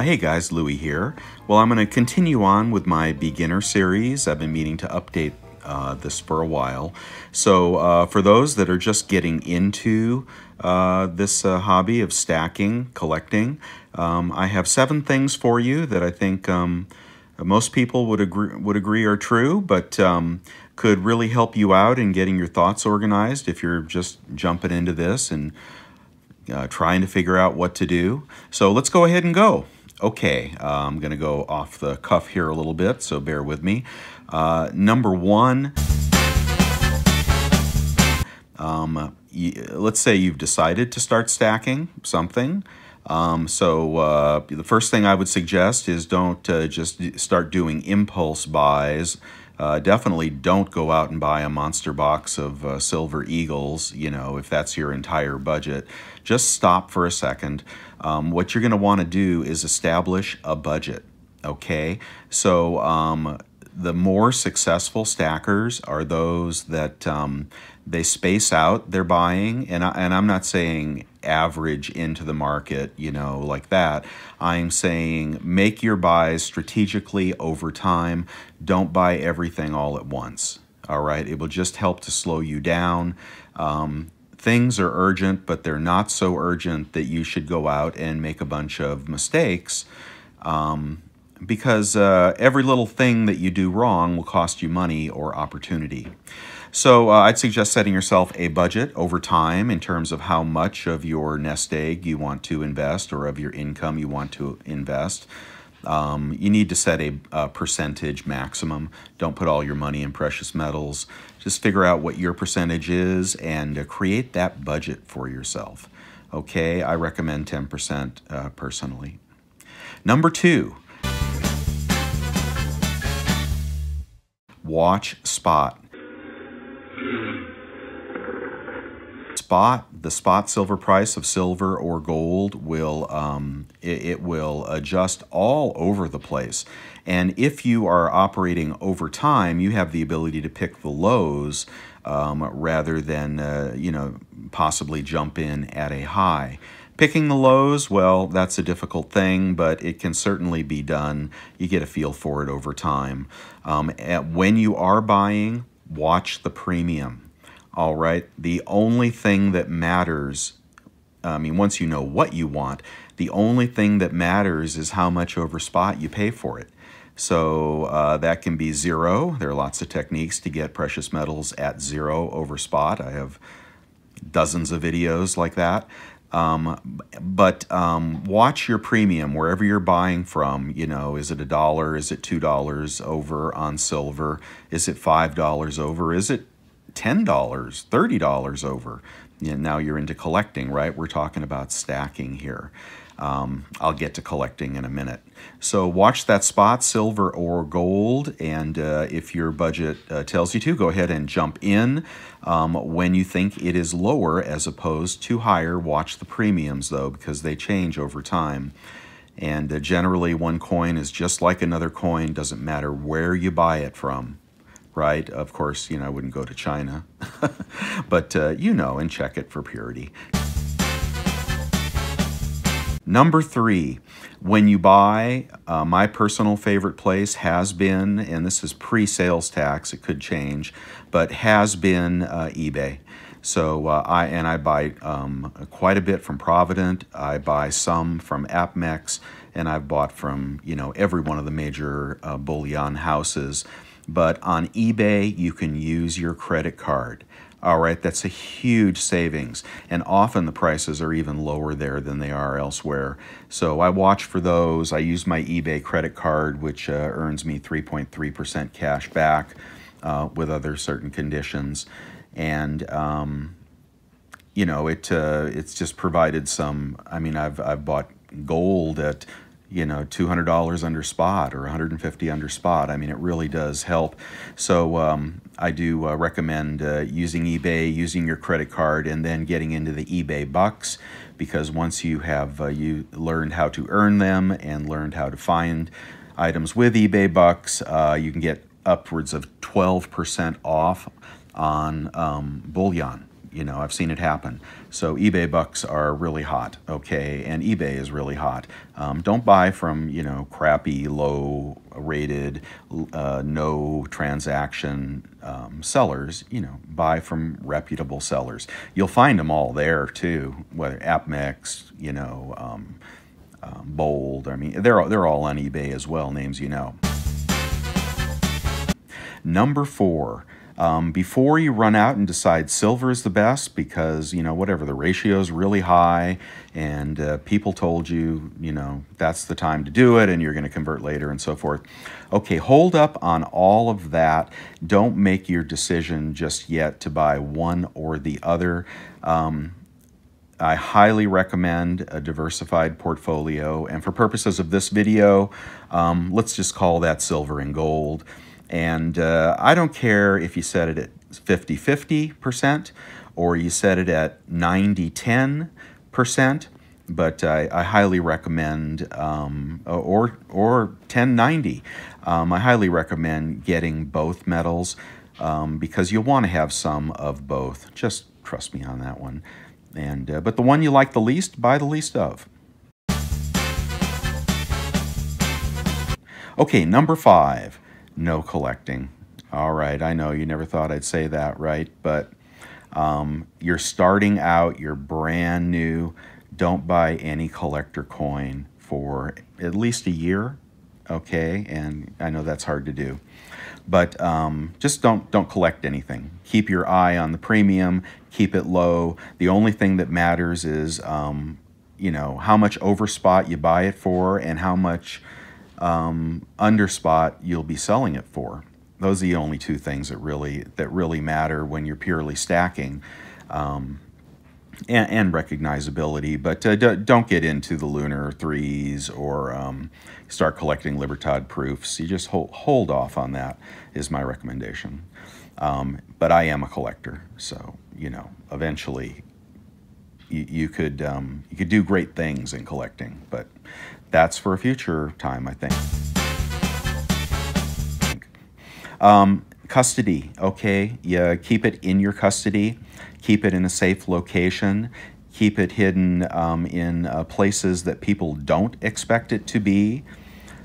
Hey guys, Louie here. Well, I'm going to continue on with my beginner series. I've been meaning to update this for a while. So for those that are just getting into this hobby of stacking, collecting, I have 7 things for you that I think most people would agree are true, but could really help you out in getting your thoughts organized if you're just jumping into this and trying to figure out what to do. So let's go ahead and go. Okay, I'm going to go off the cuff here a little bit, so bear with me. Number 1, let's say you've decided to start stacking something. The first thing I would suggest is don't just start doing impulse buys. Definitely don't go out and buy a monster box of Silver Eagles, you know, if that's your entire budget. Just stop for a second. What you're going to want to do is establish a budget, okay? So the more successful stackers are those that they space out their buying, and I'm not saying average into the market, you know, like that. I'm saying make your buys strategically over time. Don't buy everything all at once, all right? It will just help to slow you down. Things are urgent, but they're not so urgent that you should go out and make a bunch of mistakes because every little thing that you do wrong will cost you money or opportunity. So I'd suggest setting yourself a budget over time in terms of how much of your nest egg you want to invest or of your income you want to invest. You need to set a percentage maximum. Don't put all your money in precious metals. Just figure out what your percentage is and create that budget for yourself. Okay, I recommend 10% personally. Number 2, watch spot. The spot silver price of silver or gold will it will adjust all over the place, and if you are operating over time, you have the ability to pick the lows rather than you know, possibly jump in at a high. Picking the lows, well, that's a difficult thing, but it can certainly be done. You get a feel for it over time. When you are buying, watch the premium. All right, the only thing that matters, I mean, once you know what you want, the only thing that matters is how much over spot you pay for it. So that can be 0. There are lots of techniques to get precious metals at 0 over spot. I have dozens of videos like that. Watch your premium wherever you're buying from. You know, is it $1? Is it $2 over on silver? Is it $5 over? Is it $10, $30 over? You know, now you're into collecting, right? We're talking about stacking here. I'll get to collecting in a minute. So watch that spot, silver or gold, and if your budget tells you to, go ahead and jump in. When you think it is lower as opposed to higher, watch the premiums though, because they change over time. And generally one coin is just like another coin, doesn't matter where you buy it from. Right? Of course, you know, I wouldn't go to China, but you know, and check it for purity. Number 3, when you buy, my personal favorite place has been, and this is pre-sales tax, it could change, but has been eBay. So I buy quite a bit from Provident. I buy some from AppMex, and I've bought from, you know, every one of the major bullion houses. But on eBay, you can use your credit card. All right, that's a huge savings. And often the prices are even lower there than they are elsewhere. So I watch for those. I use my eBay credit card, which earns me 3.3% cash back with other certain conditions. And, you know, it's just provided some, I mean, I've bought gold at, you know, $200 under spot or $150 under spot. I mean, it really does help. So I do recommend using eBay, using your credit card, and then getting into the eBay bucks, because once you have you learned how to earn them and learned how to find items with eBay bucks, you can get upwards of 12% off on bullion. You know, I've seen it happen. So eBay bucks are really hot, okay, and eBay is really hot. Don't buy from, you know, crappy, low-rated, no transaction sellers. You know, buy from reputable sellers. You'll find them all there too, whether AppMix, you know, Bold. I mean, they're all on eBay as well, names you know. Number 4, before you run out and decide silver is the best because, you know, whatever, the ratio is really high and people told you, you know, that's the time to do it and you're going to convert later and so forth. Okay, hold up on all of that. Don't make your decision just yet to buy one or the other. I highly recommend a diversified portfolio, and for purposes of this video, let's just call that silver and gold. And I don't care if you set it at 50-50% or you set it at 90-10%, but I highly recommend, or 10-90. I highly recommend getting both metals because you'll want to have some of both. Just trust me on that one. And but the one you like the least, buy the least of. Okay, number 5. No collecting. All right, I know you never thought I'd say that, right? But you're starting out, you're brand new. Don't buy any collector coin for at least a year, okay? And I know that's hard to do. But just don't collect anything. Keep your eye on the premium, keep it low. The only thing that matters is, you know, how much overspot you buy it for and how much underspot you'll be selling it for. Those are the only two things that really matter when you're purely stacking, and recognizability. But don't get into the lunar threes or start collecting Libertad proofs. You just hold off on that is my recommendation. But I am a collector, so you know eventually you could do great things in collecting, but that's for a future time, I think. Custody, okay? Yeah, keep it in your custody. Keep it in a safe location. Keep it hidden in places that people don't expect it to be.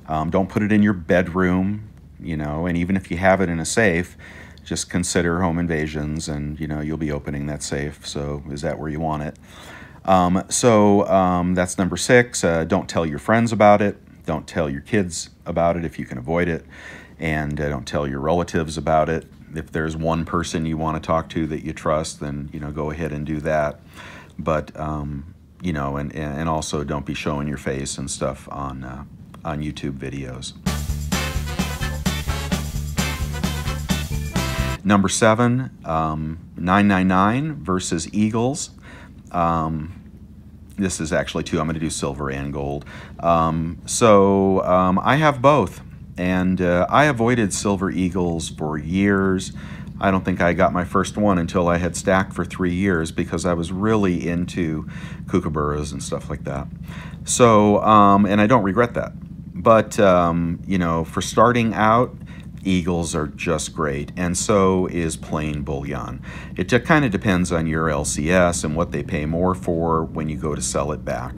Don't put it in your bedroom, you know, and even if you have it in a safe, just consider home invasions and, you know, you'll be opening that safe. So is that where you want it? That's number 6. Don't tell your friends about it. Don't tell your kids about it if you can avoid it. And don't tell your relatives about it. If there's one person you want to talk to that you trust, then, you know, go ahead and do that. But, you know, and also don't be showing your face and stuff on YouTube videos. Number 7, 999 versus Eagles. This is actually 2. I'm going to do silver and gold. I have both. And I avoided silver Eagles for years. I don't think I got my first one until I had stacked for 3 years because I was really into kookaburras and stuff like that. So, and I don't regret that. But, you know, for starting out, Eagles are just great, and so is plain bullion. It kind of depends on your LCS and what they pay more for when you go to sell it back.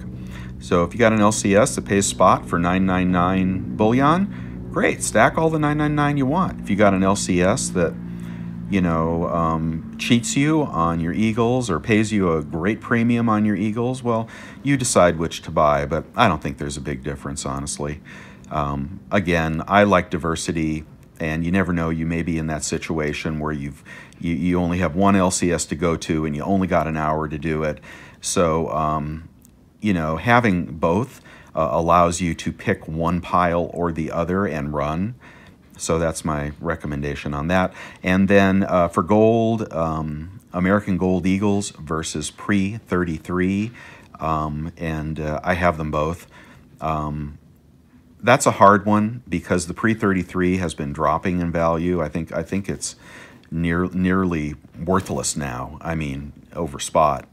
So if you got an LCS that pays spot for 999 bullion, great, stack all the 999 you want. If you got an LCS that, you know, cheats you on your Eagles or pays you a great premium on your Eagles, well, you decide which to buy, but I don't think there's a big difference, honestly. Again, I like diversity, and you never know, you may be in that situation where you only have one LCS to go to and you only got an hour to do it. So, you know, having both allows you to pick one pile or the other and run. So that's my recommendation on that. And then for gold, American Gold Eagles versus pre-33, and I have them both. That's a hard one because the pre-33 has been dropping in value. I think it's nearly worthless now. I mean, over spot.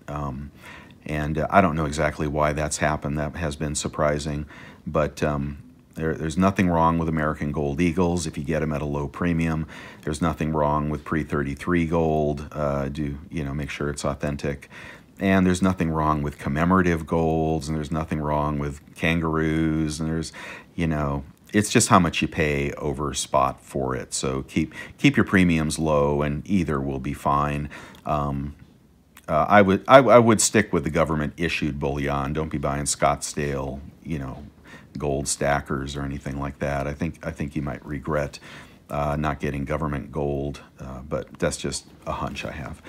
And I don't know exactly why that's happened. That has been surprising. But There's nothing wrong with American Gold Eagles if you get them at a low premium. There's nothing wrong with pre-33 gold. Make sure it's authentic. And there's nothing wrong with commemorative golds, and there's nothing wrong with kangaroos, and there's, it's just how much you pay over spot for it. So keep your premiums low, and either will be fine. I would stick with the government issued bullion. Don't be buying Scottsdale, gold stackers or anything like that. I think you might regret not getting government gold, but that's just a hunch I have.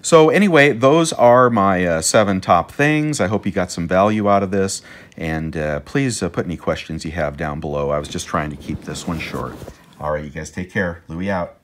So anyway, those are my 7 top things. I hope you got some value out of this, and please put any questions you have down below. I was just trying to keep this one short. All right, you guys take care. Louie out.